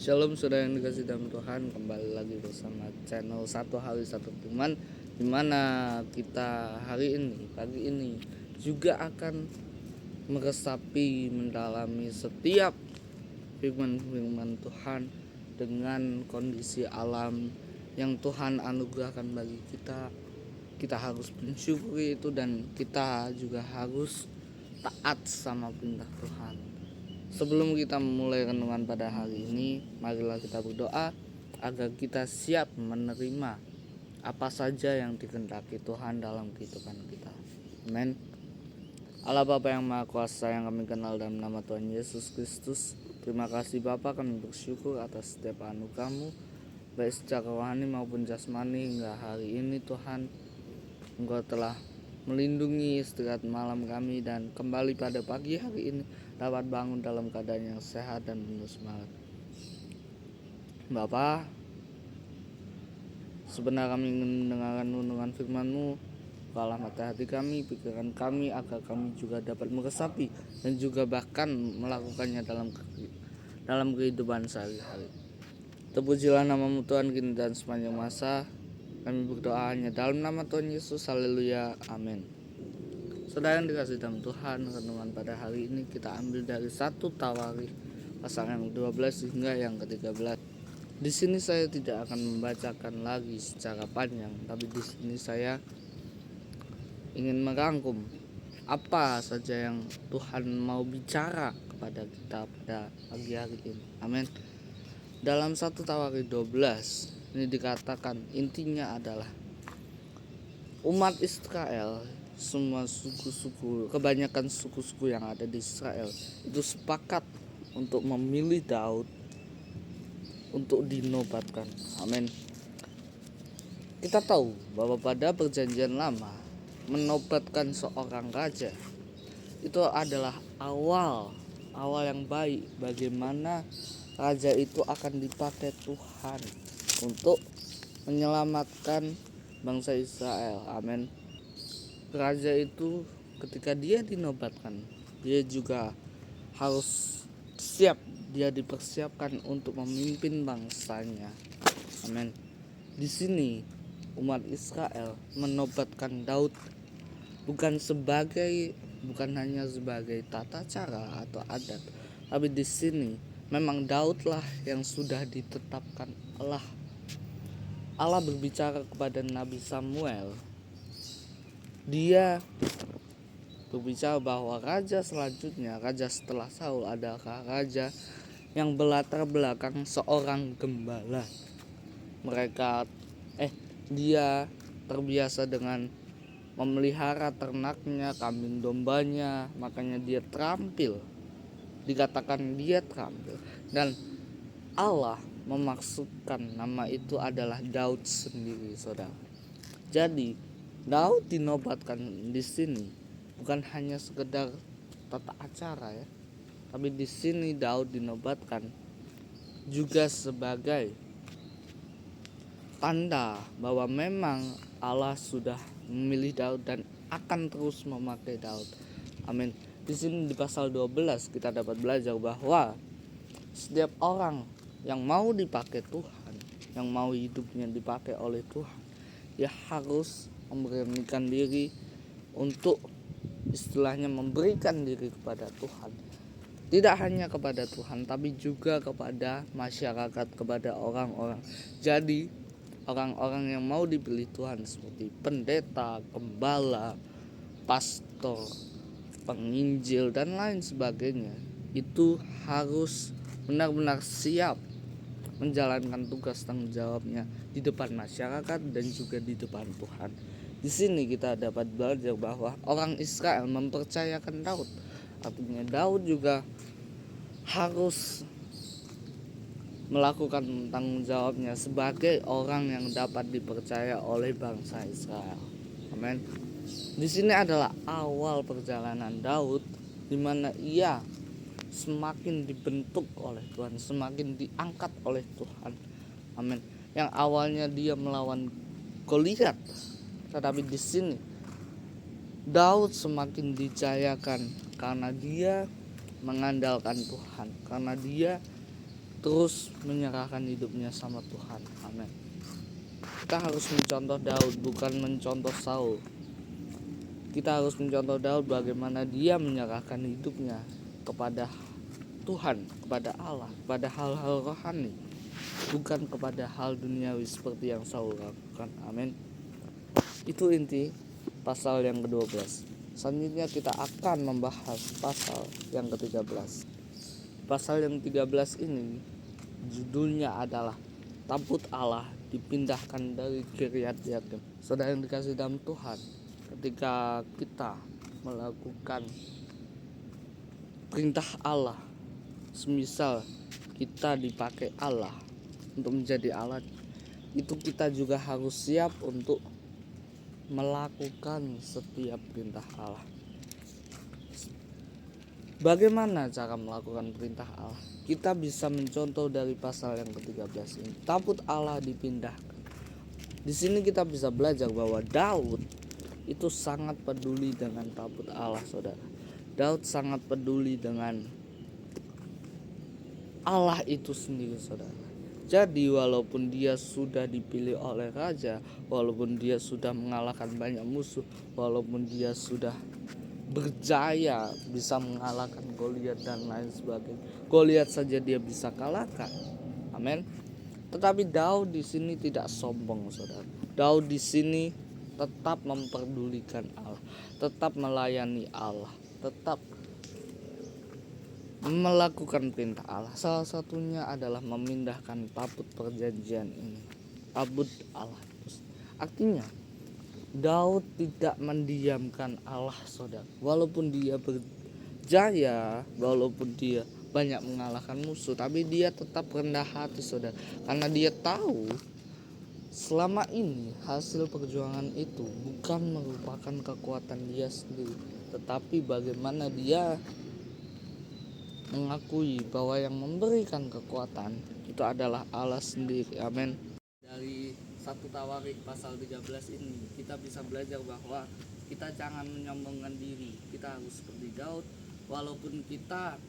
Shalom saudara yang dikasih dalam Tuhan, kembali lagi bersama channel Satu Hari Satu Firman, dimana kita hari ini, pagi ini juga akan meresapi, mendalami setiap firman-firman Tuhan dengan kondisi alam yang Tuhan anugerahkan bagi kita. Kita harus mensyukuri itu dan kita juga harus taat sama perintah Tuhan. Sebelum kita memulai renungan pada hari ini, marilah kita berdoa agar kita siap menerima apa saja yang dikehendaki Tuhan dalam kehidupan kita. Amin. Allah Bapa yang Maha Kuasa yang kami kenal dalam nama Tuhan Yesus Kristus, terima kasih Bapa, kami bersyukur atas setiap anugerah-Mu, baik secara rohani maupun jasmani hingga hari ini Tuhan. Engkau telah melindungi istirahat malam kami dan kembali pada pagi hari ini dapat bangun dalam keadaan yang sehat dan penuh semangat. Bapa, sebenarnya kami ingin mendengarkan renungan firman-Mu. Bukalah mata hati kami, pikiran kami, agar kami juga dapat meresapi dan juga bahkan melakukannya dalam kehidupan sehari-hari. Terpujilah nama-Mu Tuhan kini dan sepanjang masa. Kami berdoa hanya dalam nama Tuhan Yesus. Haleluya, amin. Saudara yang dikasih dalam Tuhan, renungan pada hari ini kita ambil dari 1 Tawarikh pasal yang 12 hingga yang ke-13. Di sini saya tidak akan membacakan lagi secara panjang, tapi di sini saya ingin merangkum apa saja yang Tuhan mau bicara kepada kita pada pagi hari ini. Amin. Dalam 1 Tawarikh 12 ini dikatakan intinya adalah umat Israel, semua suku-suku, kebanyakan suku-suku yang ada di Israel itu sepakat untuk memilih Daud untuk dinobatkan. Amin. Kita tahu bahwa pada perjanjian lama menobatkan seorang raja itu adalah awal yang baik bagaimana raja itu akan dipakai Tuhan untuk menyelamatkan bangsa Israel. Amin. Raja itu ketika dia dinobatkan, dia juga harus siap, dia dipersiapkan untuk memimpin bangsanya. Amin. Di sini umat Israel menobatkan Daud bukan hanya sebagai tata cara atau adat, tapi di sini memang Daudlah yang sudah ditetapkan Allah. Allah berbicara kepada Nabi Samuel. Dia berbicara bahwa raja selanjutnya, raja setelah Saul adalah raja yang berlatar belakang seorang gembala. Dia terbiasa dengan memelihara ternaknya, kambing dombanya, makanya dia terampil. Dikatakan dia terampil. Dan Allah memaksudkan nama itu adalah Daud sendiri, saudara. Jadi Daud dinobatkan di sini bukan hanya sekedar tata acara ya, tapi di sini Daud dinobatkan juga sebagai tanda bahwa memang Allah sudah memilih Daud dan akan terus memakai Daud. Amin. Di sini di pasal 12 kita dapat belajar bahwa setiap orang yang mau dipakai Tuhan, yang mau hidupnya dipakai oleh Tuhan, dia harus memberanikan diri untuk istilahnya memberikan diri kepada Tuhan. Tidak hanya kepada Tuhan, tapi juga kepada masyarakat, kepada orang-orang. Jadi orang-orang yang mau dipilih Tuhan seperti pendeta, gembala, pastor, penginjil dan lain sebagainya, itu harus benar-benar siap menjalankan tugas tanggung jawabnya di depan masyarakat dan juga di depan Tuhan. Di sini kita dapat belajar bahwa orang Israel mempercayakan Daud. Artinya Daud juga harus melakukan tanggung jawabnya sebagai orang yang dapat dipercaya oleh bangsa Israel. Amin. Di sini adalah awal perjalanan Daud, di mana ia semakin dibentuk oleh Tuhan, semakin diangkat oleh Tuhan. Amin. Yang awalnya dia melawan Goliat, tetapi di sini Daud semakin dijayakan karena dia mengandalkan Tuhan, karena dia terus menyerahkan hidupnya sama Tuhan. Amin. Kita harus mencontoh Daud, bukan mencontoh Saul. Kita harus mencontoh Daud bagaimana dia menyerahkan hidupnya kepada Tuhan, kepada Allah, kepada hal-hal rohani, bukan kepada hal duniawi seperti yang Saul lakukan. Amin. Itu inti pasal yang ke-12. Selanjutnya kita akan membahas pasal yang ke-13. Pasal yang 13 ini judulnya adalah tabut Allah dipindahkan dari Kiryat Yatim. Saudara yang dikasih dalam Tuhan, ketika kita melakukan perintah Allah, semisal kita dipakai Allah untuk menjadi alat, itu kita juga harus siap untuk melakukan setiap perintah Allah. Bagaimana cara melakukan perintah Allah? Kita bisa mencontoh dari pasal yang ke-13 ini. Tabut Allah dipindahkan. Di sini kita bisa belajar bahwa Daud itu sangat peduli dengan tabut Allah, saudara. Daud sangat peduli dengan Allah itu sendiri, saudara. Jadi walaupun dia sudah dipilih oleh raja, walaupun dia sudah mengalahkan banyak musuh, walaupun dia sudah berjaya bisa mengalahkan Goliat dan lain sebagainya, Goliat saja dia bisa kalahkan. Amin. Tetapi Daud di sini tidak sombong, saudara. Daud di sini tetap memperdulikan Allah, tetap melayani Allah, tetap melakukan perintah Allah. Salah satunya adalah memindahkan tabut perjanjian ini, tabut Allah. Artinya Daud tidak mendiamkan Allah, saudara. Walaupun dia berjaya, walaupun dia banyak mengalahkan musuh, tapi dia tetap rendah hati, saudara. Karena dia tahu selama ini hasil perjuangan itu bukan merupakan kekuatan dia sendiri, tetapi bagaimana dia mengakui bahwa yang memberikan kekuatan itu adalah Allah sendiri. Amin. Dari 1 Tawarik pasal 13 ini kita bisa belajar bahwa kita jangan menyombongkan diri. Kita harus seperti Daud, walaupun kita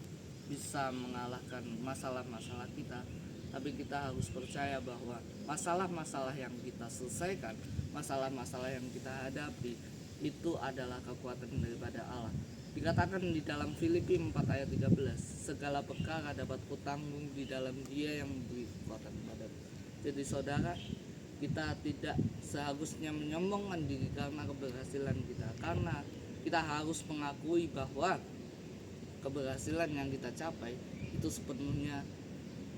bisa mengalahkan masalah-masalah kita, tapi kita harus percaya bahwa masalah-masalah yang kita selesaikan, masalah-masalah yang kita hadapi, itu adalah kekuatan daripada Allah. Dikatakan di dalam Filipi 4 ayat 13, segala perkara dapat kutanggung di dalam Dia yang memberi kekuatan padaku. Jadi saudara, kita tidak seharusnya menyombongkan diri karena keberhasilan kita, karena kita harus mengakui bahwa keberhasilan yang kita capai itu sepenuhnya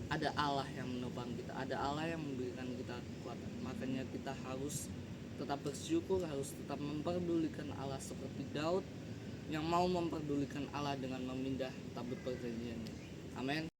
ada Allah yang menopang kita, ada Allah yang memberikan kita kekuatan. Makanya kita harus tetap bersyukur, harus tetap memperdulikan Allah seperti Daud yang mau memperdulikan Allah dengan memindah tabut perjanjiannya. Amin.